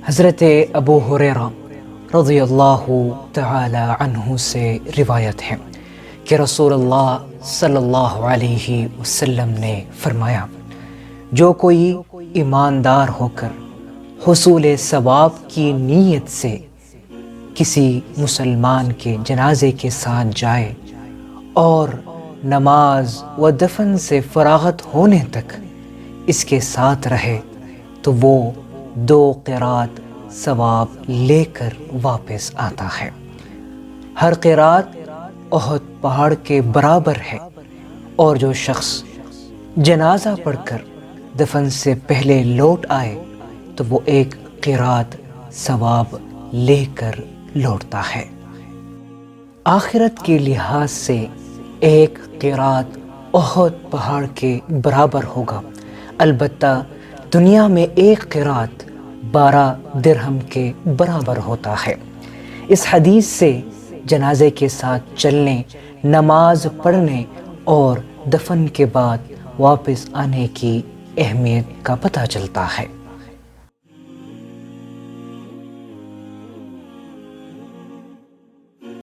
حضرت ابو ہریرہ رضی اللہ تعالی عنہ سے روایت ہے کہ رسول اللہ صلی اللہ علیہ وسلم نے فرمایا، جو کوئی ایماندار ہو کر حصول ثواب کی نیت سے کسی مسلمان کے جنازے کے ساتھ جائے اور نماز و دفن سے فراغت ہونے تک اس کے ساتھ رہے تو وہ 2 قرات ثواب لے کر واپس آتا ہے۔ ہر قرات احد پہاڑ کے برابر ہے، اور جو شخص جنازہ پڑھ کر دفن سے پہلے لوٹ آئے تو وہ 1 قرات ثواب لے کر لوٹتا ہے۔ آخرت کے لحاظ سے 1 قرات احد پہاڑ کے برابر ہوگا، البتہ دنیا میں 1 قرات 12 درہم کے برابر ہوتا ہے۔ اس حدیث سے جنازے کے ساتھ چلنے، نماز پڑھنے اور دفن کے بعد واپس آنے کی اہمیت کا پتہ چلتا ہے۔